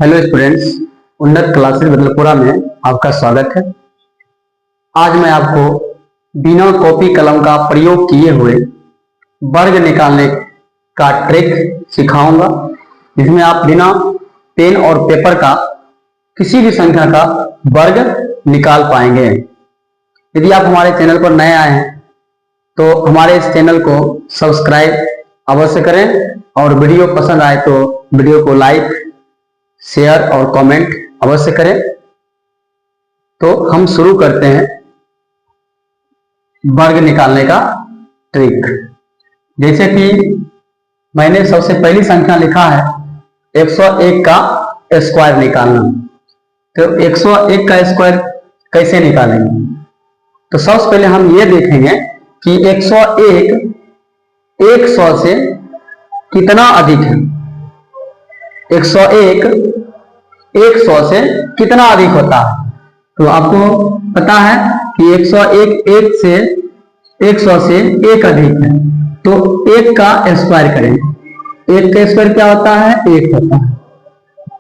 Hello students, उन्नत classes बदलपुरा में आपका स्वागत है। आज मैं आपको बिना कॉपी कलम का प्रयोग किए हुए वर्ग निकालने का ट्रिक सिखाऊंगा, जिसमें आप बिना पेन और पेपर का किसी भी संख्या का वर्ग निकाल पाएंगे। यदि आप हमारे चैनल पर नए आए हैं तो हमारे इस चैनल को सब्सक्राइब अवश्य करें और वीडियो पसंद आए तो वीडियो को लाइक, शेयर और कमेंट अवश्य करें। तो हम शुरू करते हैं वर्ग निकालने का ट्रिक। जैसे कि मैंने सबसे पहली संख्या लिखा है 101 का स्क्वायर निकालना। तो 101 का स्क्वायर कैसे निकालेंगे? तो सबसे पहले हम ये देखेंगे कि 101 100 से कितना अधिक है। 101 100 से कितना अधिक होता है? तो आपको पता है कि 101 1 से 100 से 1 अधिक है, तो 1 का स्क्वायर करेंगे। 1 का स्क्वायर क्या होता है? 1 होता है।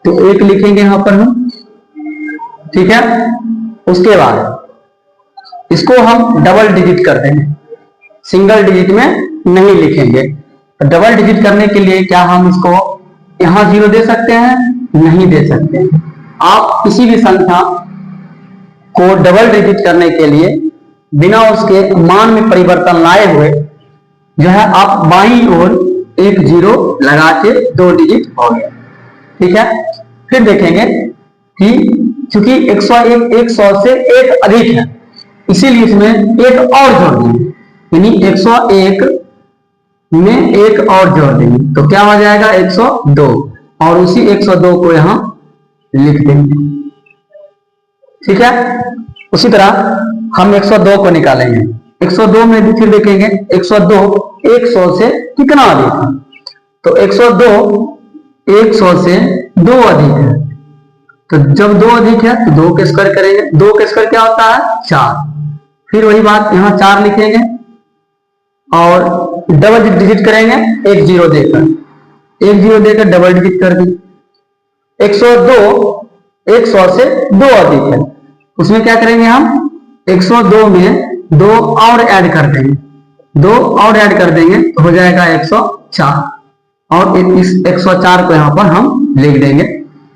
तो 1 लिखेंगे यहां पर हम, ठीक है। उसके बाद इसको हम डबल डिजिट कर देंगे, सिंगल डिजिट में नहीं लिखेंगे। तो डबल डिजिट करने के लिए क्या हम इसको यहां 0 दे सकते हैं? नहीं दे सकते। आप किसी भी संख्या को डबल डिजिट करने के लिए बिना उसके मान में परिवर्तन लाए हुए जो है आप बाईं ओर एक 0 लगा के 2 डिजिट हो गया, ठीक है। फिर देखेंगे कि चूंकि 101 100 से 1 अधिक है, इसीलिए इसमें एक और जोड़ देंगे, यानी 101 में एक और जोड़ देंगे तो क्या हो जाएगा? 102, और उसी 102 को यहां लिख देंगे, ठीक है। उसी तरह हम 102 को निकालेंगे। 102 में भी फिर देखेंगे 102 100 से कितना अधिक है। तो 102 100 से 2 अधिक है। तो जब 2 अधिक है तो 2 के स्क्वायर करेंगे। 2 के स्क्वायर क्या होता है? 4। फिर वही बात यहां 4 लिखेंगे और डबल डिजिट करेंगे, एक 0 देकर, एक 0 देकर डबल डिजिट कर दी। 102 100 से 2 अधिक है, उसमें क्या करेंगे हम? 102 में 2 और ऐड कर देंगे, 2 और ऐड कर देंगे तो हो जाएगा 104, और इस 104 को यहां पर हम लिख देंगे।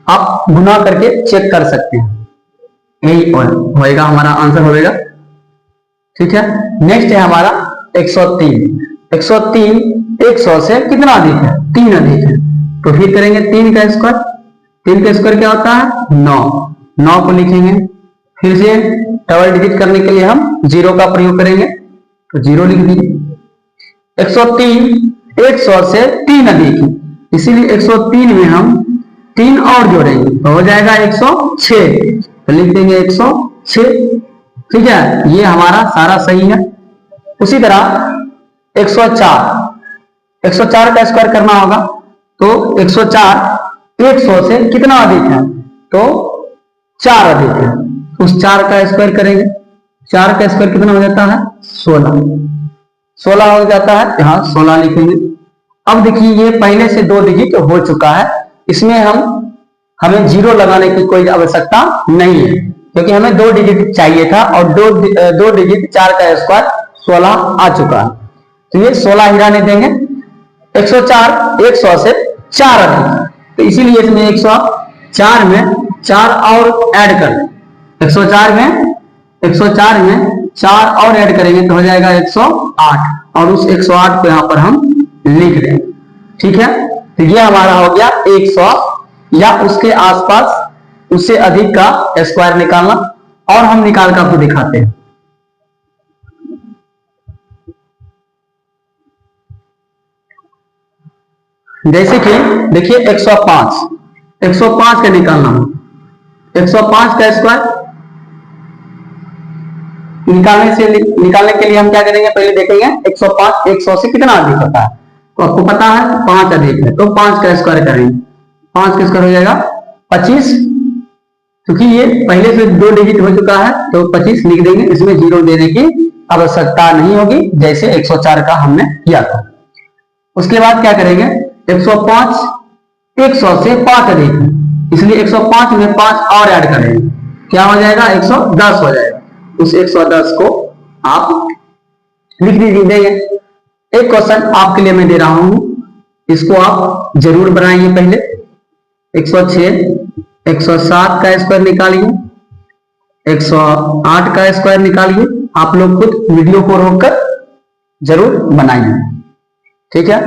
आप गुना करके चेक कर सकते हैं, यही होएगा हमारा आंसर होएगा, ठीक है। नेक्स्ट है हमारा 103। 103 100 से कितना अधिक है? 3 अधिक है। तो फिर करेंगे 3 का स्क्वायर। 3 का स्क्वायर क्या होता है? 9। 9 को लिखेंगे, फिर से डबल डिजिट करने के लिए हम 0 का प्रयोग करेंगे, तो 0 लिख दीजिए। 103 100 से 3 अधिक है, इसीलिए 103 में हम 3 और जोड़ेंगे तो हो जाएगा 106, तो लिख देंगे 106, ठीक है। ये हमारा सारा सही है। उसी तरह 104 104 का स्क्वायर करना होगा, तो 104 100 से कितना अधिक है? तो 4 अधिक है, उस 4 का स्क्वायर करेंगे। 4 का स्क्वायर कितना हो जाता है? 16। 16 हो जाता है, यहां 16 लिखेंगे। अब देखिए ये पहले से 2 डिजिट हो चुका है, इसमें हमें 0 लगाने की कोई आवश्यकता नहीं है, क्योंकि हमें 2 डिजिट चाहिए था और 2 डिजिट 4 का स्क्वायर 16 आ चुका है, तो ये 16 ही रहने देंगे। 104 100 से 4 अधिक, तो इसीलिए इसमें 104 में 4 और ऐड कर दें। 104 में 4 और ऐड करेंगे तो हो जाएगा 108, और उस 108 को यहां पर हम लिख देंगे, ठीक है। तो ये हमारा हो गया 100 या उसके आसपास, उससे अधिक का स्क्वायर निकालना। और हम निकाल कर आपको दिखाते हैं। जैसे कि देखिए 105 का निकालना हो। 105 का स्क्वायर निकालने के लिए हम क्या करेंगे? पहले देखेंगे 105 100 से कितना अधिक होता है, तो आपको पता है 5 अधिक है, तो 5 का स्क्वायर करेंगे। 5 का स्क्वायर हो जाएगा 25, क्योंकि ये पहले से 2 डिजिट हो चुका है तो 25 लिख देंगे, इसमें 0 देने की आवश्यकता नहीं होगी, जैसे 104 का हमने किया था। उसके बाद क्या करेंगे? 105 100 से 5 अधिक है, इसलिए 105 में 5 और ऐड करेंगे, क्या हो जाएगा 110 हो जाएगा। उस 110 को आप लिख दीजिए। एक क्वेश्चन आपके लिए मैं दे रहा हूं, इसको आप जरूर बनाइए। पहले 106 107 का स्क्वायर निकालिए, 108 का स्क्वायर निकालिए। आप लोग खुद वीडियो को रोककर जरूर बनाइए, ठीक है।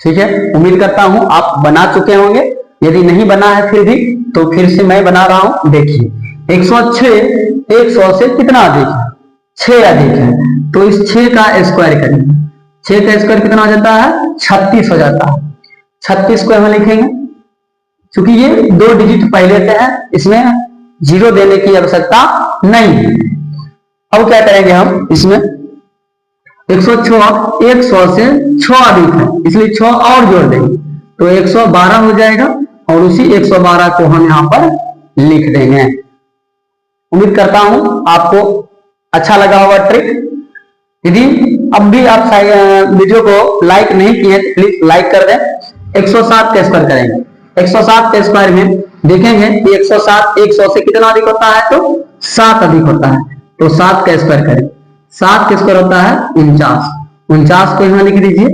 ठीक है, उम्मीद करता हूं आप बना चुके होंगे। यदि नहीं बना है फिर भी, तो फिर से मैं बना रहा हूं। देखिए 106 100 से कितना अधिक है, 6 अधिक है, तो इस 6 का स्क्वायर करेंगे। 6 का स्क्वायर कितना हो जाता है, 36 हो जाता है। 36 को हम लिखेंगे, क्योंकि ये 2 डिजिट पहले से है, इसमें 0 देने की आवश्यकता नहीं है। अब क्या करेंगे हम, इसमें 106 100 से 6 अधिक है, इसलिए 6 और जोड़ देंगे तो 112 हो जाएगा, और उसी 112 को हम यहां पर लिख देंगे। उम्मीद करता हूं आपको अच्छा लगा होगा ट्रिक। यदि अब भी आप वीडियो को लाइक नहीं किए तो प्लीज लाइक कर दें। 107 का स्क्वायर करेंगे, 107 के स्क्वायर में देखेंगे कि 107 100 से कितना अधिक होता है, तो 7 अधिक होता है, तो 7 का स्क्वायर करें। 7 का स्क्वायर होता है 49, 49 को यहां लिख दीजिए,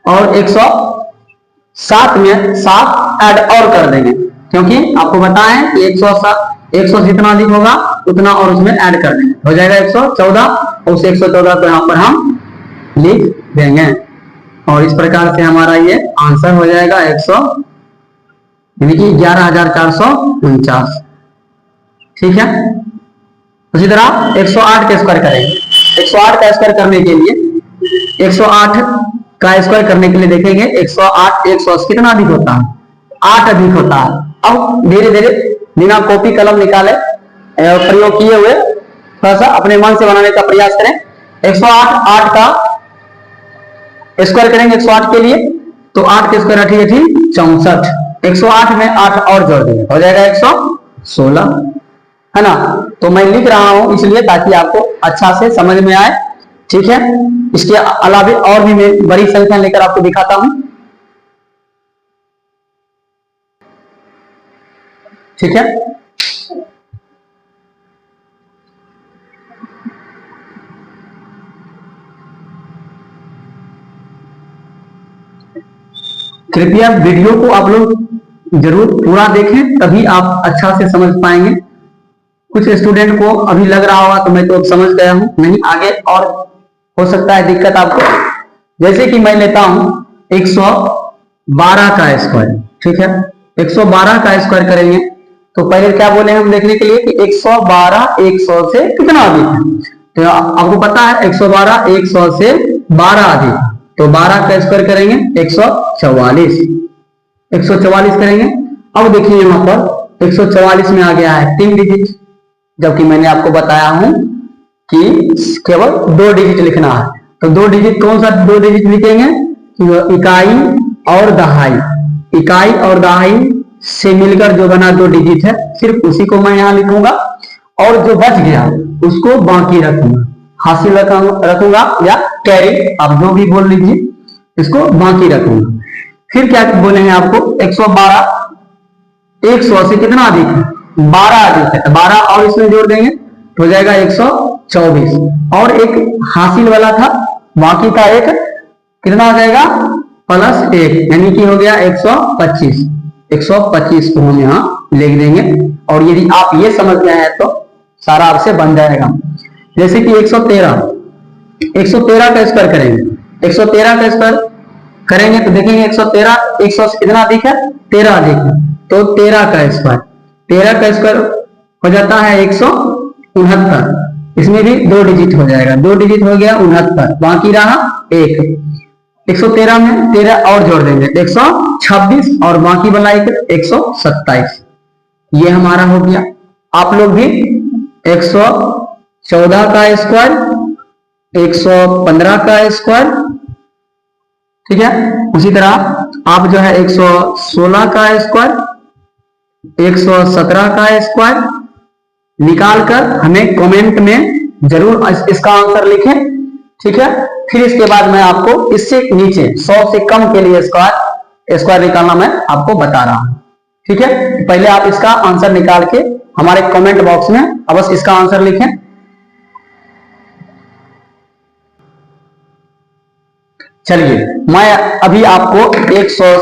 और 107 में 7 ऐड और कर देंगे, क्योंकि आपको बताएं कि 100 जितना अधिक होगा उतना और उसमें ऐड कर देंगे, हो जाएगा 114। उस 114 को यहाँ पर हम लिख देंगे, और इस प्रकार से हमारा ये आंसर हो जाएगा 100 यानी कि 11,449। ठीक है, उसी तरह 108 का स्क्वायर करेंगे। 108 का स्क्वायर करने के लिए 108 का स्क्वायर करने के लिए देखेंगे 108 100 से कितना अधिक होता है, 8 अधिक होता है। अब धीरे धीरे बिना कॉपी कलम निकाले प्रयोग किए हुए थोड़ा सा अपने मन से बनाने का प्रयास करें। 108 8 का स्क्वायर करेंगे 108 के लिए, तो 8 के स्क्वायर 8 64, 108 में 8 और जोड़ देंगे, हो जाएगा 116, है ना। तो मैं लिख रहा हूं इसलिए ताकि आपको अच्छा से समझ में आए, ठीक है। इसके अलावा और भी मैं बड़ी संख्या लेकर आपको दिखाता हूं, ठीक है। कृपया वीडियो को आप लोग जरूर पूरा देखें, तभी आप अच्छा से समझ पाएंगे। कुछ स्टूडेंट को अभी लग रहा होगा तो मैं तो समझ गया हूं, नहीं आगे और हो सकता है दिक्कत आपको। जैसे कि मैं लेता हूं 112 का स्क्वायर, ठीक है। 112 का स्क्वायर करेंगे तो पहले क्या बोले हम देखने के लिए कि 112 100 से कितना अधिक है, तो आपको पता है 112 100 से 12 अधिक, तो 12 का स्क्वायर करेंगे 144, 144 करेंगे। अब देखिए यहां पर 144 में आ गया है 3 डिजिट, जबकि मैंने आपको बताया हूं कि केवल 2 डिजिट लिखना है। तो 2 डिजिट कौन सा 2 डिजिट लिखेंगे, इकाई और दहाई। इकाई और दहाई से मिलकर जो बना 2 डिजिट है, सिर्फ उसी को मैं यहां लिखूंगा, और जो बच गया उसको बाकी रखूंगा, हासिल रखूंगा या कैरी, आप जो भी बोल लीजिए, इसको बाकी रखूंगा। फिर क्या बोलेंगे आपको 112 100 से कितना अधिक है, 12 अधिक है, 12 और इसमें जोड़ देंगे तो हो जाएगा 124, और एक हासिल वाला था, बाकी का एक कितना हो जाएगा +1, यानी कि हो गया 125। 125 को हम यहाँ लिख देंगे, और यदि आप ये समझ गए हैं तो सारा आपसे बन जाएगा। जैसे कि 113 का स्क्वायर करेंगे, 113 का स्क्वायर करेंगे तो देखेंगे 113 100 से कितना अधिक है, 13 अधिक है, तो 13 का स्क्वायर हो जाता है 169। इसमें भी 2 डिजिट हो जाएगा, 2 डिजिट हो गया 69, बाकी रहा 1। 113 में 13 और जोड़ देंगे 126, और बाकी वाला 127, ये हमारा हो गया। आप लोग भी 114 का स्क्वायर, 115 का स्क्वायर, ठीक है। उसी तरह आप जो है 116 का स्क्वायर, 117 का स्क्वायर निकालकर हमें कमेंट में जरूर इसका आंसर लिखें, ठीक है। फिर इसके बाद मैं आपको इससे नीचे 100 से कम के लिए स्क्वायर निकालना मैं आपको बता रहा हूं। ठीक है, पहले आप इसका आंसर निकाल के हमारे कमेंट बॉक्स में अवश्य इसका आंसर लिखें। चलिए, मैं अभी आपको 100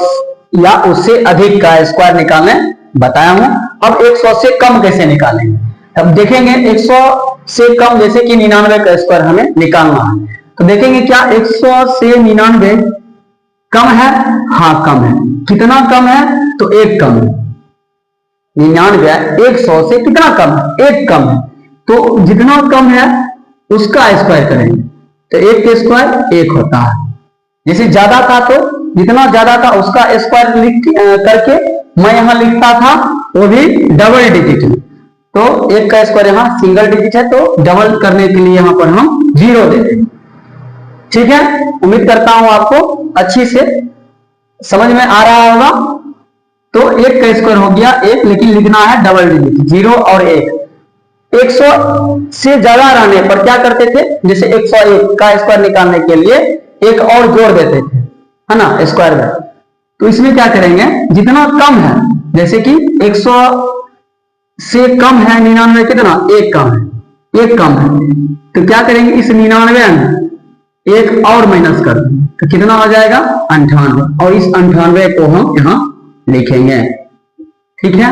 या उससे अधिक का स्क्वायर निकालने बताया हूं। अब 100 से कम कैसे निकालेंगे, अब देखेंगे। 100 से कम जैसे कि 99 का स्क्वायर हमें निकालना है, तो देखेंगे क्या 100 से 99 कम है? हाँ, कम है। कितना कम है? तो 1 कम है। 99 100 से कितना कम है? 1 कम है। तो जितना कम है उसका स्क्वायर करेंगे, तो 1 के स्क्वायर 1 होता है। जैसे ज्यादा था तो जितना ज्यादा था उसका स्क्वायर करके मैं यहां लिखता था, वो भी डबल डिजिट में। तो 1 का स्क्वायर यहाँ सिंगल डिजिट है, तो डबल करने के लिए यहां पर हम 0 देते हैं। ठीक है, उम्मीद करता हूं आपको अच्छी से समझ में आ रहा होगा। तो 1 का स्क्वायर हो गया 1, लेकिन लिखना है डबल डिजिट, 0 और 1। 100 से ज्यादा रहने पर क्या करते थे, जैसे 101 का स्क्वायर निकालने के लिए 1 और जोड़ देते थे, है ना, स्क्वायर में। तो इसमें क्या करेंगे, जितना कम है, जैसे कि 100 से कम है 99, कितना? 1 कम है, 1 कम है। तो क्या करेंगे, इस 99 में 1 और माइनस कर देंगे, तो कितना हो जाएगा? 98। और इस 98 को हम यहां लिखेंगे। ठीक है,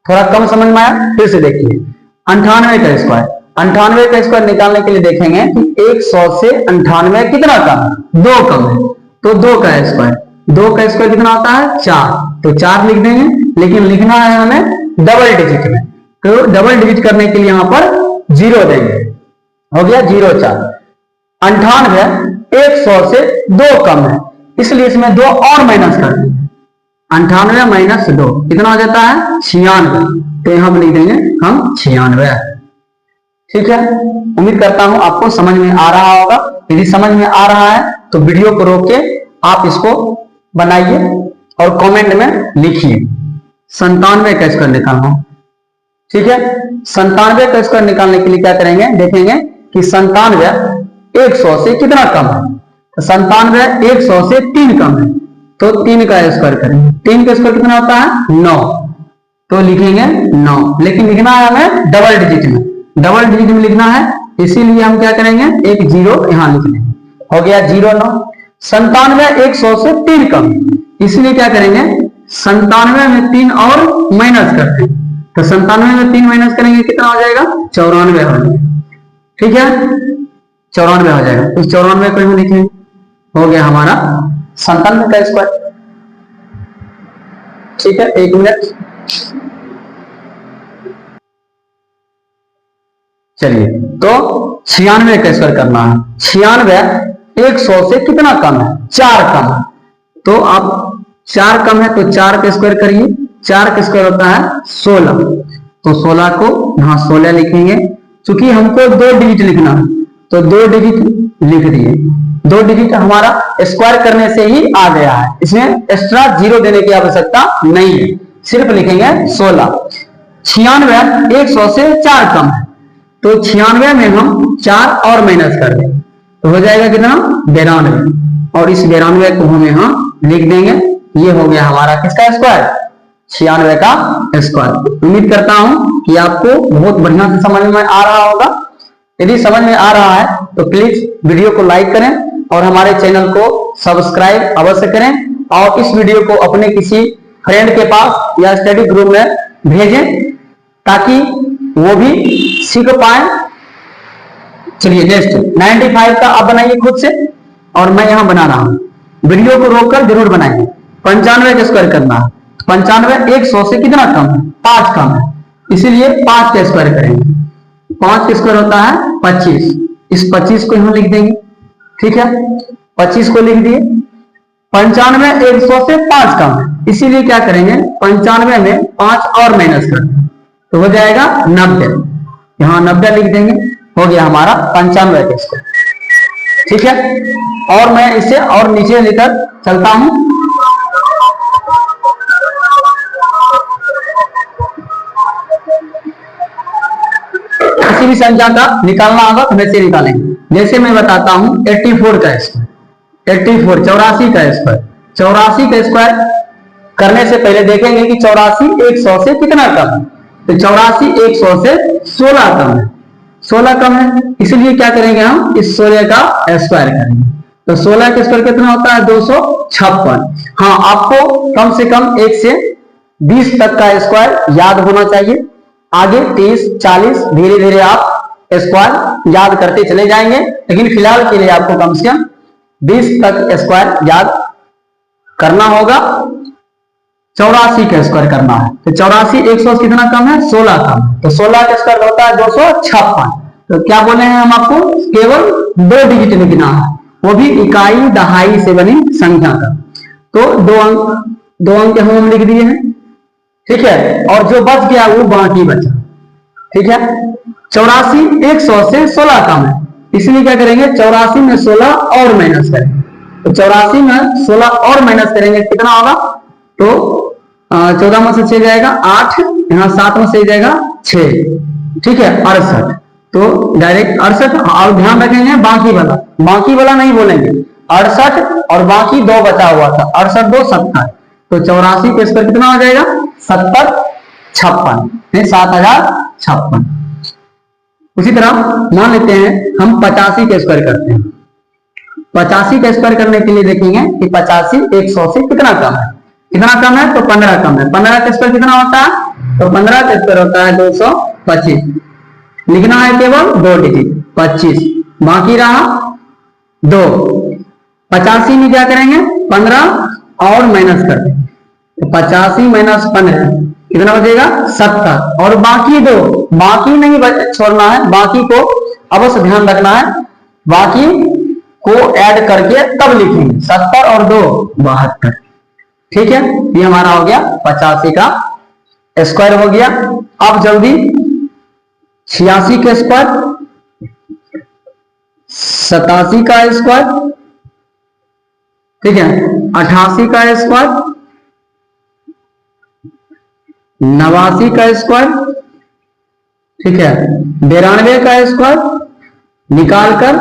थोड़ा कम समझ में आया? फिर से देखिए, 98 का स्क्वायर, 98 का स्क्वायर निकालने के लिए देखेंगे कि 100 से 98 कितना कम है? 2 कम है। तो 2 का स्क्वायर, 2 का स्क्वायर कितना होता है? 4। तो 4 लिख देंगे, लेकिन लिखना है हमें डबल डिजिट में। तो डबल डिजिट करने के लिए यहां पर 0 देंगे, हो गया 0 4। 98 100 से 2 कम है, इसलिए इसमें 2 और माइनस कर देंगे। 98 माइनस 2 कितना हो जाता है? 96। तो यहां पर लिख देंगे हम 96। ठीक है, उम्मीद करता हूं आपको समझ में आ रहा होगा। यदि समझ में आ रहा है तो वीडियो को रोक के आप इसको बनाइए और कमेंट में लिखिए। 97 का स्क्वायर निकालना। ठीक है, 97 का स्क्वायर निकालने के लिए क्या करेंगे, देखेंगे कि 97 100 से कितना कम है। तो 97 100 से 3 कम है, तो 3 का स्क्वायर करेंगे। 3 का स्क्वायर कितना होता है? 9। तो लिखेंगे 9, लेकिन लिखना है हमें डबल डिजिट में, डबल डिजिट में लिखना है, इसीलिए हम क्या करेंगे, एक 0 यहां लिख लेंगे, हो गया 0 9। 97 100 से 3 कम, इसलिए क्या करेंगे, 97 में 3 और माइनस करते हैं। तो 97 में 3 माइनस करेंगे, कितना हो जाएगा? 94 हो जाएगा। ठीक है, 94 हो जाएगा। इस 94 को हम लिखेंगे, हो गया हमारा 97 का स्क्वायर। ठीक है, 1 मिनट। चलिए, तो 96 का स्क्वायर करना है। 96 100 से कितना कम है? 4 कम है। तो आप 4 कम है तो 4 का स्क्वायर करिए। 4 का स्क्वायर होता है 16। तो 16 को यहां 16 लिखेंगे। चूंकि हमको 2 डिजिट लिखना है, तो 2 डिजिट लिख दिए। 2 डिजिट हमारा स्क्वायर करने से ही आ गया है, इसमें एक्स्ट्रा 0 देने की आवश्यकता नहीं है, सिर्फ लिखेंगे 16। 96 100 से 4 कम है, तो 96 में हम 4 और माइनस कर देंगे, तो हो जाएगा कितना? 92। और इस 92 को हम यहाँ लिख देंगे। ये हो गया हमारा किसका स्क्वायर? 96 का स्क्वायर। उम्मीद करता हूं कि आपको बहुत बढ़िया से समझ में आ रहा होगा। यदि समझ में आ रहा है तो प्लीज वीडियो को लाइक करें और हमारे चैनल को सब्सक्राइब अवश्य करें, और इस वीडियो को अपने किसी फ्रेंड के पास या स्टडी ग्रुप में भेजें, ताकि वो भी सीख पाए। चलिए नेक्स्ट 95 का आप बनाइए खुद से, और मैं यहां बना रहा हूं, वीडियो को रोककर जरूर बनाइए। 95 का स्क्वायर करना है। 95 100 से कितना कम है? 5 कम है, इसीलिए 5 का स्क्वायर करेंगे। 5 का स्क्वायर होता है 25। इस 25 को यहां लिख देंगे। ठीक है, 25 को लिख दिए। 95 100 से 5 कम है, इसीलिए क्या करेंगे, 95 में 5 और माइनस कर देंगे, तो हो जाएगा 90। यहां 90 लिख देंगे, हो गया हमारा 95 का स्क्वायर। ठीक है, और मैं इसे और नीचे लेकर चलता हूं। किसी भी संख्या का निकालना होगा तो वैसे निकालेंगे। जैसे मैं बताता हूं 84 का स्क्वायर, 84 84 का स्क्वायर, 84 का स्क्वायर करने से पहले देखेंगे कि 84 100 से कितना कम है। तो 84 100 से 16 कम है, 16 कम है, इसलिए क्या करेंगे हम इस 16 का स्क्वायर करेंगे। तो 16 का स्क्वायर कितना होता है 256। हाँ, आपको कम से कम 1 से 20 तक का स्क्वायर याद होना चाहिए। आगे 30 40 धीरे धीरे आप स्क्वायर याद करते चले जाएंगे, लेकिन फिलहाल के लिए आपको कम से कम 20 तक स्क्वायर याद करना होगा। 84 का स्क्वायर करना है तो 84 100 कितना कम है 16 कम है, तो 16 का स्क्वायर होता है 256। तो क्या बोले हैं हम आपको, केवल 2 डिजिट लिखना है, वो भी इकाई दहाई से बनी संख्या का। तो 2 अंक हम लिख दिए हैं, ठीक है, और जो बच गया वो बाकी बचा, ठीक है। 84 100 से 16 कम है, इसलिए क्या करेंगे 84 में 16 और माइनस करेंगे। तो 84 में 16 और माइनस करेंगे कितना होगा, तो 14 में से 6 जाएगा 8, यहाँ 7 में से जाएगा 6, ठीक है 68। तो डायरेक्ट 68, और ध्यान रखेंगे बाकी वाला नहीं बोलेंगे, 68 और बाकी 2 बचा हुआ था, 68 2 70। तो 84 के स्क्वायर कितना हो जाएगा 70 56, 7056। उसी तरह मान लेते हैं हम 85 के स्क्वायर करते हैं। 85 का स्क्वायर करने के लिए देखेंगे कि 85 100 से कितना कम है, कितना कम है तो 15 कम है। 15 का स्क्वायर कितना होता है, तो 15 का स्क्वायर होता है 225। लिखना है केवल 2 डिजिट 25, बाकी रहा 2। 85 में क्या करेंगे 15 और माइनस कर देंगे, तो 85 माइनस 15 कितना बचेगा 70, और बाकी 2, बाकी नहीं छोड़ना है, बाकी को अवश्य ध्यान रखना है, बाकी को ऐड करके तब लिखेंगे, 70 और 2 72, ठीक है। ये हमारा हो गया 85 का स्क्वायर हो गया। अब जल्दी 86 का स्क्वायर, 87 का स्क्वायर, ठीक है, 88 का स्क्वायर, 89 का स्क्वायर, ठीक है, 92 का स्क्वायर निकालकर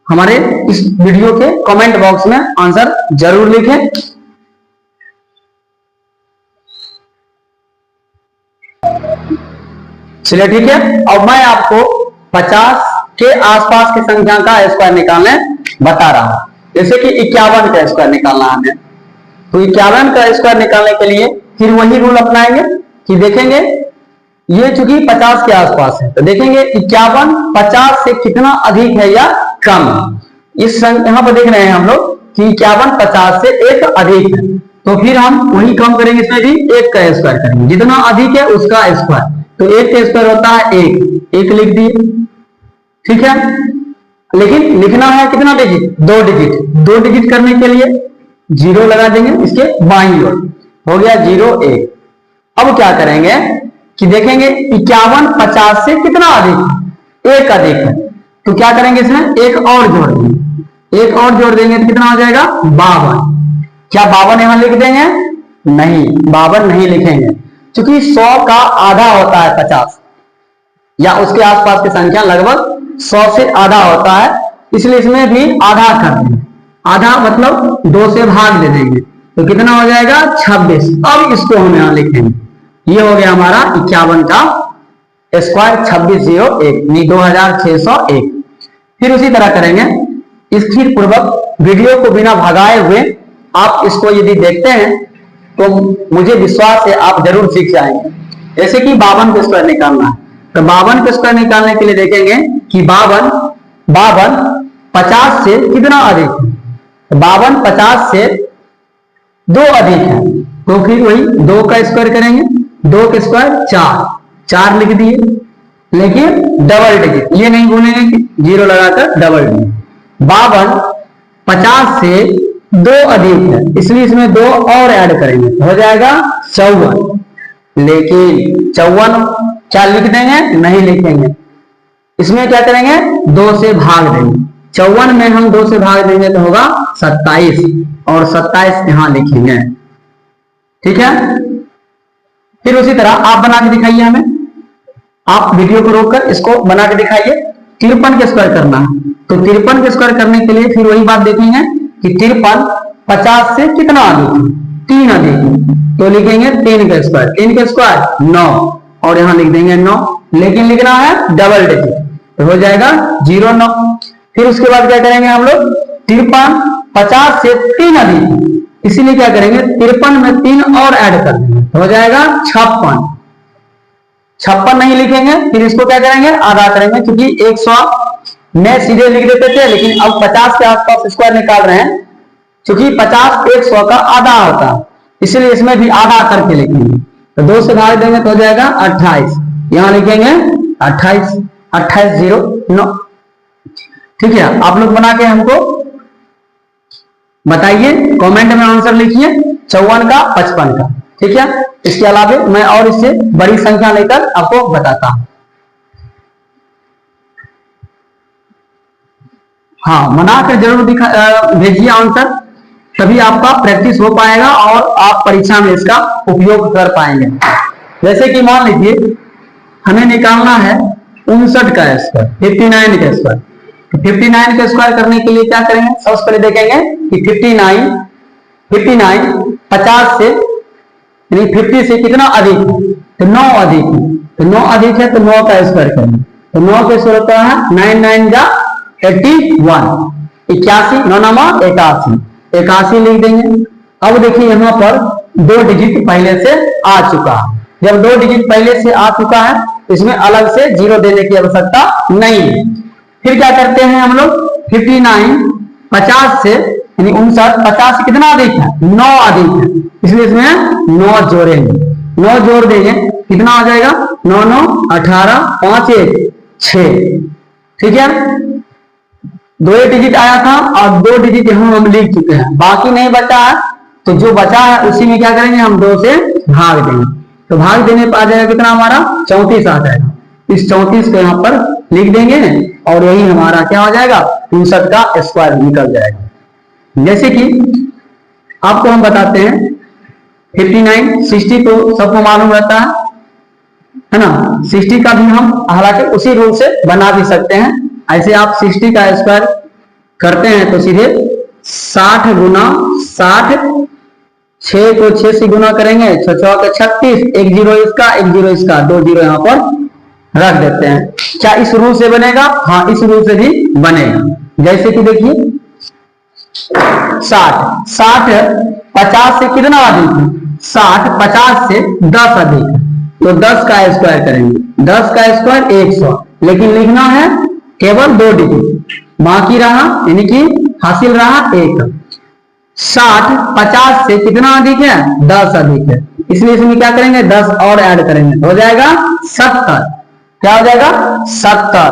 हमारे इस वीडियो के कमेंट बॉक्स में आंसर जरूर लिखें। चलिए ठीक है, अब मैं आपको 50 के आसपास की संख्या का स्क्वायर निकालने बता रहा हूं। जैसे कि 51 का स्क्वायर निकालना है हमें, तो 51 का स्क्वायर निकालने के लिए फिर वही रूल अपनाएंगे कि देखेंगे ये चूंकि 50 के आसपास है, तो देखेंगे 51 50 से कितना अधिक है या कम है। इस यहां पर देख रहे हैं हम लोग कि 51 50 से 1 अधिक है, तो फिर हम वही कम करेंगे, इसमें भी 1 का स्क्वायर करेंगे, जितना अधिक है उसका स्क्वायर। तो 1 का स्क्वायर होता है 1 लिख दिए, ठीक है। लेकिन लिखना है कितना डिजिट 2 डिजिट, 2 डिजिट करने के लिए 0 लगा देंगे, इसके बाईं ओर हो गया 0 1। अब क्या करेंगे कि देखेंगे 51 50 से कितना अधिक है, 1 अधिक है, तो क्या करेंगे इसमें 1 और जोड़ देंगे, 1 और जोड़ देंगे तो कितना हो जाएगा 52। क्या 52 यहां लिख देंगे, नहीं 52 नहीं लिखेंगे, क्योंकि 100 का आधा होता है 50 या उसके आसपास की संख्या लगभग 100 से आधा होता है, इसलिए इसमें भी आधा कर देंगे, आधा मतलब 2 से भाग दे देंगे, तो कितना हो जाएगा 26। अब इसको हम यहां लिखेंगे, ये हो गया हमारा 51 का स्क्वायर 2601 2601। फिर उसी तरह करेंगे स्थिर पूर्वक, वीडियो को बिना भगाए हुए आप इसको यदि देखते हैं तो मुझे विश्वास है आप जरूर सीख जाएंगे। जैसे कि 52 का स्क्वायर निकालना है, तो 52 का स्क्वायर निकालने के लिए देखेंगे कि 52 50 से कितना अधिक है, 52 50 से 2 अधिक है, तो फिर वही 2 का स्क्वायर करेंगे, 2 का स्क्वायर 4 लिख दिए, लेकिन डबल डिजिट, ये नहीं भूलेंगे कि 0 लगाकर डबल डिजिट। 52 50 से 2 अधिक है, इसलिए इसमें 2 और ऐड करेंगे, हो जाएगा 54। लेकिन 54 क्या लिख देंगे, नहीं लिखेंगे, इसमें क्या करेंगे 2 से भाग देंगे, 54 में हम 2 से भाग देंगे तो होगा 27, और 27 यहां लिखेंगे, ठीक है। फिर उसी तरह आप बना के दिखाइए हमें, आप वीडियो को रोककर इसको बना के दिखाइए। 53 के स्क्वायर करना है, तो 53 के स्क्वायर करने के लिए फिर वही बात देखेंगे कि 53 50 से कितना अधिक है, 3 अधिक है, तो लिखेंगे 3 का स्क्वायर, 3 का स्क्वायर 9, और यहां लिख देंगे 9, लेकिन लिखना है डबल डिजिट, तो हो जाएगा 0 9। फिर उसके बाद क्या करेंगे हम लोग, 53 50 से 3 अधिक है, इसीलिए क्या करेंगे 53 में 3 और ऐड कर देंगे, हो जाएगा 56। 56 नहीं लिखेंगे, फिर इसको क्या करेंगे आधा करेंगे, क्योंकि 100 में सीधे लिख देते थे, लेकिन अब 50 के आसपास स्क्वायर निकाल रहे हैं, क्योंकि 50 100 का आधा होता है, इसलिए इसमें भी आधा करके लिखेंगे, तो 2 से भाग देंगे तो हो जाएगा 28, यहां लिखेंगे 28, 28 0 9। ठीक है, आप लोग बना के हमको बताइए, कमेंट में आंसर लिखिए 54 का 55 का। ठीक है, इसके अलावा मैं और इससे बड़ी संख्या लेकर आपको बताता हूं। हाँ, बनाकर जरूर भेजिए आंसर, तभी आपका प्रैक्टिस हो पाएगा और आप परीक्षा में इसका उपयोग कर पाएंगे। जैसे कि मान लीजिए हमें निकालना है 59 का स्क्वायर, 59 का स्क्वायर, तो 59 का स्क्वायर करने के लिए क्या करेंगे, सबसे पहले देखेंगे कि 59 50 से यानी 50 से कितना अधिक है, तो 9 अधिक है, तो 9 अधिक है तो 9 का स्क्वायर करेंगे, तो 9 का स्क्वायर होता है 9 9 जा 81, 81 9 9 81, 81 लिख देंगे। अब देखिए यहाँ पर 2 डिजिट पहले से आ चुका है, जब 2 डिजिट पहले से आ चुका है इसमें अलग से 0 देने की आवश्यकता नहीं है। फिर क्या करते हैं हम लोग, 59 50 से यानी 59 50 से कितना अधिक है, 9 अधिक है, इसलिए इसमें 9 जोड़ेंगे, 9 जोड़ देंगे, कितना आ जाएगा 9 9 18 5 1 6। ठीक है, 2 डिजिट आया था और 2 डिजिट यहां हम लिख चुके हैं, बाकी नहीं बचा है, तो जो बचा है उसी में क्या करेंगे हम 2 से भाग देंगे, तो भाग देने पर आ जाएगा कितना हमारा 34 आ जाएगा। इस 34 को यहाँ पर लिख देंगे और यही हमारा क्या हो जाएगा 59 का स्क्वायर निकल जाएगा। जैसे कि आपको हम बताते हैं 59 60 तो सबको मालूम रहता है ना, 60 का भी हम हालांकि उसी रूल से बना भी सकते हैं। ऐसे आप 60 का स्क्वायर करते हैं तो सीधे 60 गुना 60, 6 को 6 से गुना करेंगे, 6 6 36, 1 0 इसका 1 0 इसका, 2 0 यहाँ पर रख देते हैं। क्या इस रूल से बनेगा, हाँ इस रूल से भी बनेगा। जैसे कि देखिए 60 50 से कितना अधिक है, 60 50 से 10 अधिक है, तो 10 का स्क्वायर करेंगे, 10 का स्क्वायर 100, लेकिन लिखना है केवल 2 डिजिट, बाकी रहा यानी कि हासिल रहा 1। 60 50 से कितना अधिक है, 10 अधिक है, इसलिए इसमें क्या करेंगे 10 और ऐड करेंगे, हो जाएगा 70। क्या हो जाएगा 70।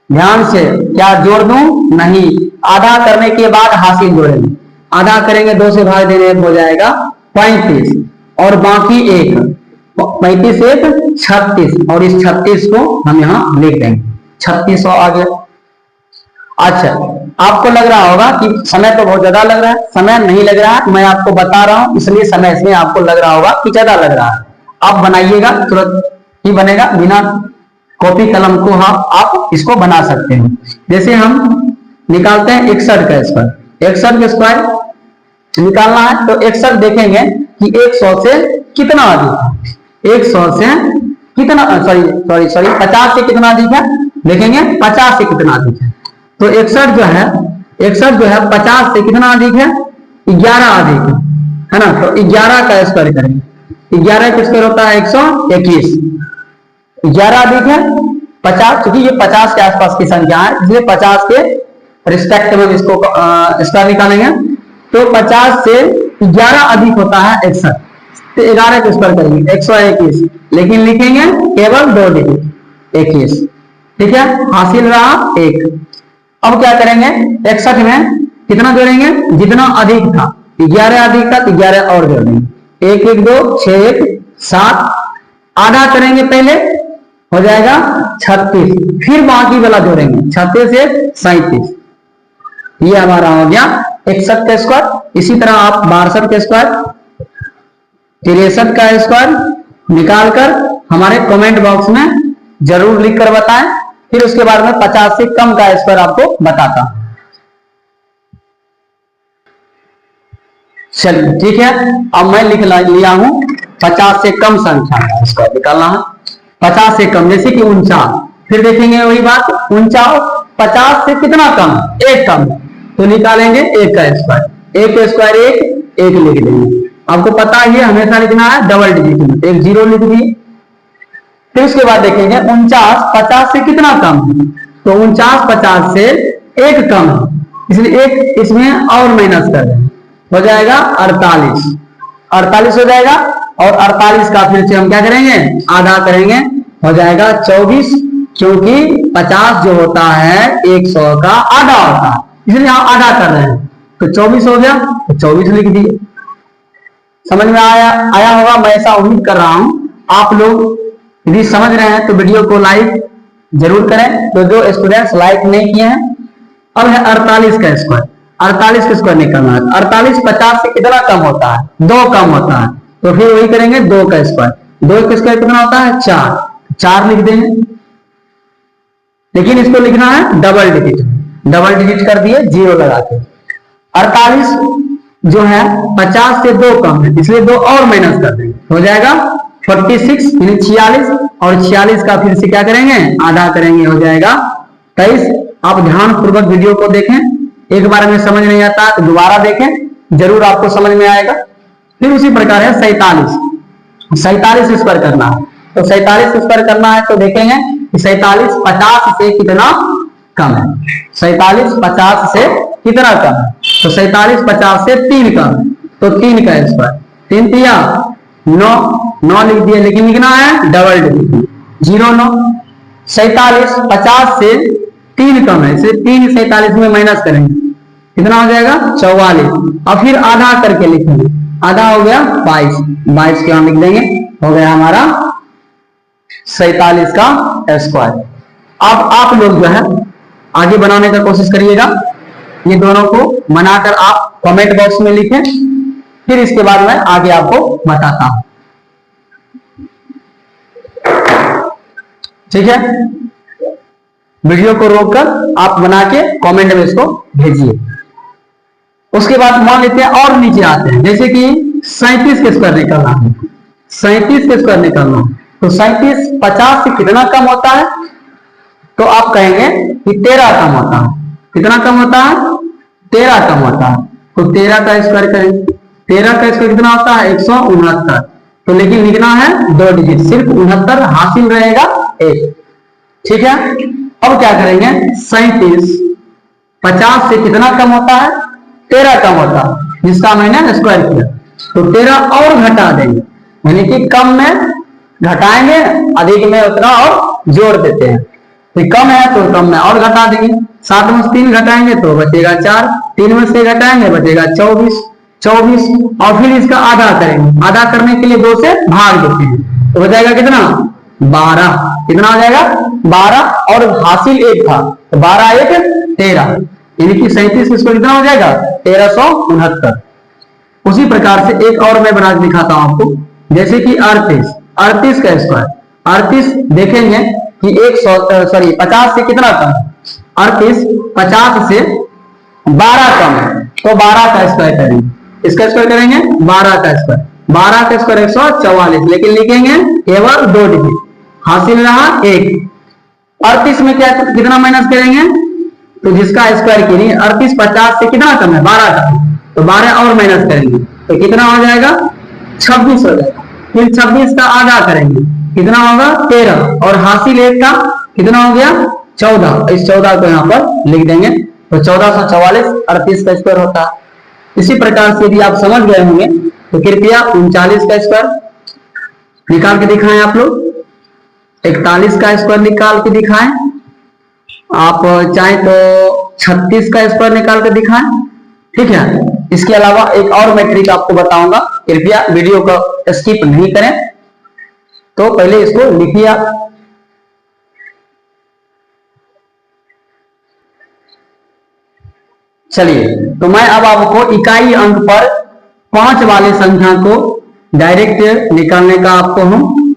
ध्यान से, क्या जोड़ दूं, नहीं, आधा करने के बाद हासिल जोड़ेंगे, आधा करेंगे 2 से भाग देने हो जाएगा 35 और बाकी 1, 35 1 36, और इस 36 को हम यहाँ लिख देंगे, 3600 आ गया। अच्छा, आपको लग रहा होगा कि समय तो बहुत ज्यादा लग रहा है, समय नहीं लग रहा है, मैं आपको बता रहा हूं इसलिए समय इसमें आपको लग रहा होगा कि ज्यादा लग रहा है। आप बनाइएगा, तुरंत ही बनेगा, बिना कॉपी कलम को आप इसको बना सकते हैं। जैसे हम निकालते हैं 61 का स्क्वायर, 61 का स्क्वायर निकालना है तो 61 देखेंगे कि 100 से कितना अधिक है, 100 से कितना सॉरी 50 से कितना अधिक है, देखेंगे 50 से कितना अधिक है, तो 61 जो है 50 से कितना अधिक है, 11 अधिक है ना, तो 11 का स्क्वायर करेंगे, 11 का स्क्वायर होता है 121, 11 अधिक है 50, क्योंकि ये 50 के आसपास की संख्या है इसलिए 50 के रिस्पेक्ट में इसको स्क्वायर निकालेंगे, तो 50 से 11 अधिक होता है 61, तो 11 का स्क्वायर करेंगे 121, लेकिन लिखेंगे केवल 2 डिजिट 21। ठीक है, हासिल रहा 1। अब क्या करेंगे 61 में कितना जोड़ेंगे, जितना अधिक था 11 अधिक था तो 11 और जोड़ देंगे, 1 1 2 6 1 7, आधा करेंगे पहले हो जाएगा 36, फिर बाकी वाला जोड़ेंगे 36 से 37, ये हमारा हो गया 61 का स्क्वायर। इसी तरह आप 62 का स्क्वायर 63 का स्क्वायर निकालकर हमारे कमेंट बॉक्स में जरूर लिख कर बताएं। फिर उसके बाद में 50 से कम का स्क्वायर आपको बताता हूं। चलिए ठीक है, अब मैं लिख लिया हूं 50 से कम संख्या का स्क्वायर निकालना है। 50 से कम जैसे कि 49, फिर देखेंगे वही बात, 49 50 से कितना कम, एक कम, तो निकालेंगे एक का स्क्वायर। एक का स्क्वायर एक लिख देंगे। आपको पता ही है हमेशा लिखना है डबल डिजिट में, एक जीरो लिख दिए। फिर उसके बाद देखेंगे 49 50 से कितना कम है, तो 49 50 से एक कम है, इसलिए एक इसमें और माइनस कर देंगे, हो जाएगा 48 हो जाएगा। और 48 का फिर से हम क्या करेंगे, आधा करेंगे, हो जाएगा 24, क्योंकि 50 जो होता है 100 का आधा होता है, इसलिए हम आधा कर रहे हैं, तो 24 हो गया, तो 24 लिख दिए। समझ में आया होगा, मैं ऐसा उम्मीद कर रहा हूं। आप लोग यदि समझ रहे हैं तो वीडियो को लाइक जरूर करें, तो जो स्टूडेंट्स लाइक नहीं किए हैं। अब है 48 का स्क्वायर, 48 का स्क्वायर निकालना है। 48 50 से कितना कम होता है, 2 कम होता है, तो फिर वही करेंगे 2 का स्क्वायर। 2 का स्क्वायर कितना होता है 4 लिख देंगे, लेकिन इसको लिखना है डबल डिजिट कर दिए जीरो लगा के। 48 जो है 50 से 2 कम है, इसलिए 2 और माइनस कर देंगे, हो जाएगा 46 यानी 46, और 46 का फिर से क्या करेंगे, आधा करेंगे, हो जाएगा 23। आप ध्यान पूर्वक वीडियो को देखें, एक बार में समझ नहीं आता तो दोबारा देखें, जरूर आपको समझ में आएगा। फिर उसी प्रकार है 47 स्क्वायर करना है, तो 47 स्क्वायर करना है, तो देखेंगे कि 47 50 से कितना कम है, 47 50 से कितना कम है, तो 47 50 से 3 कम है, तो 3 का स्क्वायर, 3 तिया 9 लिख दिया, लेकिन लिखना है डबल डिजिट 09। 47 50 से 3 कम है, इसे 3 47 में माइनस करेंगे, कितना हो जाएगा 44, और फिर आधा करके लिखेंगे, आधा हो गया 22 के हम लिख देंगे, हो गया हमारा 47 का स्क्वायर। अब आप लोग जो है आगे बनाने का कोशिश करिएगा, ये दोनों को बनाकर आप कमेंट बॉक्स में लिखें, फिर इसके बाद मैं आगे आपको बताता हूं, ठीक है। वीडियो को रोककर आप बना के कमेंट में इसको भेजिए। उसके बाद मान लेते हैं और नीचे आते हैं, जैसे कि 37 के स्क्वायर निकालना है, 37 के स्क्वायर निकालना, तो 37 50 से कितना कम होता है, तो आप कहेंगे कि 13 कम होता है। कितना कम होता है, 13 कम होता है, तो 13 का स्क्वायर करेंगे। 13 का स्क्वायर कितना होता है 169, तो लेकिन लिखना है 2 डिजिट, सिर्फ 69 हासिल रहेगा 1, ठीक है। अब क्या करेंगे, 37 50 से कितना कम होता है, 13 कम होता है, जिसका मैंने स्क्वायर किया, तो 13 और घटा देंगे, यानी कि कम में घटाएंगे, अधिक में उतना और जोड़ देते हैं, तो कम है तो कम में और घटा देंगे, 7 में से 3 घटाएंगे तो बचेगा 4, 3 में से घटाएंगे बचेगा 24, और फिर इसका आधा करेंगे, आधा करने के लिए 2 से भाग देते हैं, तो बचेगा कितना 12, कितना हो जाएगा 12, और हासिल 1 था, तो 12 1 13, यानी कि 37 इसको कितना हो जाएगा 1369। उसी प्रकार से एक और मैं बना दिखाता हूं आपको, जैसे कि 38 का स्क्वायर, 38 देखेंगे कि 50 से कितना कम, 38 50 से 12 कम है, तो 12 का स्क्वायर करेंगे, इसका स्क्वायर करेंगे 12 का स्क्वायर, 12 का स्क्वायर 144, लेकिन लिखेंगे केवल 2 डिजिट, हासिल रहा 1। 38 में क्या कितना माइनस करेंगे, तो जिसका स्क्वायर करेंगे 38 50 से कितना कम है 12 का, तो 12 और माइनस करेंगे, तो कितना हो जाएगा 26 हो जाएगा। फिर 26 का आधा करेंगे, कितना होगा 13, और हासिल 1 का कितना हो गया 14, इस 14 को यहाँ पर लिख देंगे, तो 1444 38 का स्क्वायर होता है। इसी प्रकार से यदि आप समझ गए होंगे तो कृपया 39 का स्क्वायर निकाल के दिखाएं, आप लोग 41 का स्क्वायर निकाल के दिखाएं, आप चाहे तो 36 का स्क्वायर निकाल के दिखाएं, ठीक है। इसके अलावा एक और मैं ट्रिक आपको बताऊंगा, कृपया वीडियो को स्किप नहीं करें, तो पहले इसको लिखिए आप। चलिए, तो मैं अब आपको इकाई अंक पर 5 वाले संख्या को डायरेक्ट निकालने का आपको हम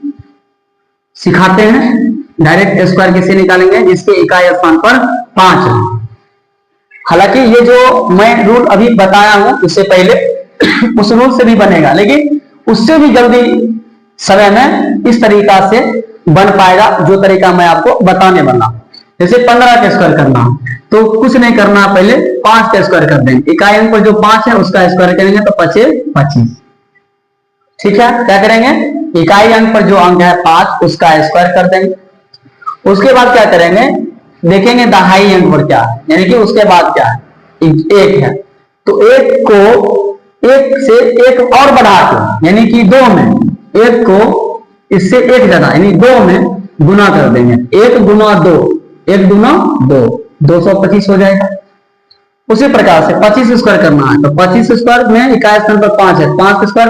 सिखाते हैं। डायरेक्ट स्क्वायर किससे निकालेंगे, जिसके इकाई स्थान पर 5 है। हालांकि ये जो मैं रूल अभी बताया हूं उससे पहले उस रूल से भी बनेगा, लेकिन उससे भी जल्दी समय में इस तरीका से बन पाएगा जो तरीका मैं आपको बताने वाला हूं। जैसे 15 का स्क्वायर करना तो कुछ नहीं करना, पहले 5 का स्क्वायर कर देंगे, इकाई अंक पर जो 5 है उसका स्क्वायर करेंगे तो 5 25। ठीक है, क्या करेंगे, इकाई अंक पर जो अंक है 5 उसका स्क्वायर कर देंगे। उसके बाद क्या करेंगे, देखेंगे दहाई अंक पर क्या है, यानी कि उसके बाद क्या है, 1 है, तो 1 को 1 से 1 और बढ़ा के यानी कि 2 में 1 को इससे 1 ज्यादा यानी 2 में गुना कर देंगे। 1 गुना 2, 1 गुना 2, 225 हो जाएगा। उसी प्रकार से 25 स्क्वायर करना है तो 25 स्क्वायर में इकाई स्थान पर 5 है, 5 स्क्वायर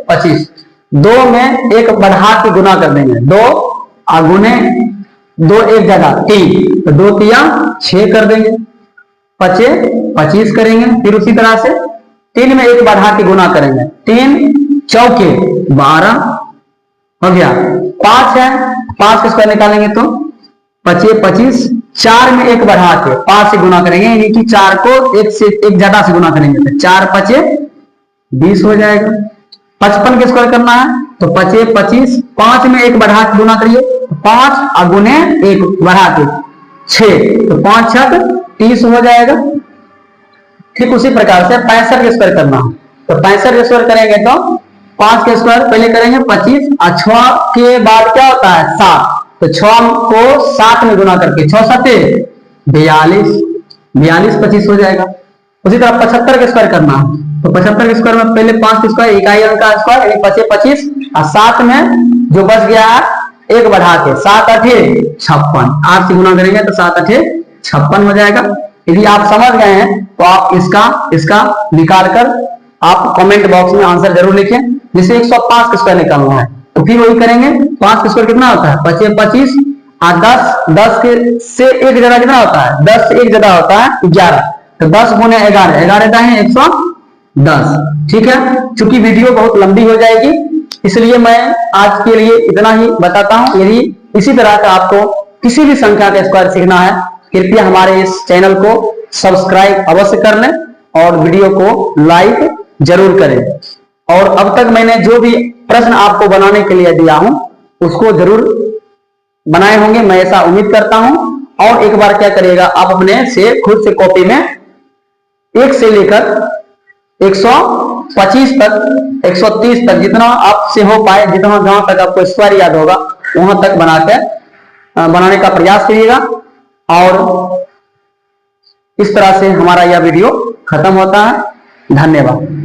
25, 2 में 1 बढ़ा के गुना कर देंगे, 2 गुने 2 1 जगह 3 तो 2 तिया 6 कर देंगे, 25 25 करेंगे। फिर उसी तरह से 3 में 1 बढ़ा के गुना करेंगे, 3 चौके 12 हो गया। 5 है, 5 का स्क्वायर निकालेंगे तो 25 25, 4 में 1 बढ़ा के 5 से गुना करेंगे, यानी कि 4 को 1 से 1 ज्यादा से गुना करेंगे तो 4 25 20 हो जाएगा। 55 का स्क्वायर करना है तो 25 25, 5 में 1 बढ़ा के गुना करिए, 5 गुने 1 बढ़ा के 6 तो 5 6 30 हो जाएगा। ठीक उसी प्रकार से 65 का स्क्वायर करना है तो 65 का स्क्वायर करेंगे तो 5 का स्क्वायर पहले करेंगे 25 और 6 के बाद क्या होता है 7, तो 6 को 7 में गुना करके 6 7 42, 42 25 हो जाएगा। उसी तरह 75 का स्क्वायर करना है तो 75 के स्क्वायर में पहले 5 का स्क्वायर इकाई अंक का स्क्वायर यानी 25 25 और 7 में जो बच गया है 1 बढ़ा के 7 8 56, 8 से गुना करेंगे तो 7 8 56 हो जाएगा। यदि आप समझ गए हैं तो आप इसका निकाल कर आप कमेंट बॉक्स में आंसर जरूर लिखें। जिसे 105 का स्क्वायर निकालना है तो फिर वही करेंगे, 5 का स्क्वायर कितना होता है 25 25 और 10 के से 1 ज्यादा कितना होता है 10 से 1 ज्यादा होता है 11, तो 10 गुने 11 11 है 110। ठीक है, चूंकि वीडियो बहुत लंबी हो जाएगी इसलिए मैं आज के लिए इतना ही बताता हूं। यदि इसी तरह का आपको किसी भी संख्या का स्क्वायर सीखना है कृपया हमारे इस चैनल को सब्सक्राइब अवश्य कर लें और वीडियो को लाइक जरूर करें। और अब तक मैंने जो भी प्रश्न आपको बनाने के लिए दिया हूं उसको जरूर बनाए होंगे, मैं ऐसा उम्मीद करता हूं। और एक बार क्या करिएगा, आप अपने से खुद से कॉपी में 1 से लेकर 125 तक 130 तक जितना आपसे हो पाए, जितना जहां तक आपको स्क्वायर याद होगा वहां तक बनाने का प्रयास करिएगा। और इस तरह से हमारा यह वीडियो खत्म होता है। धन्यवाद।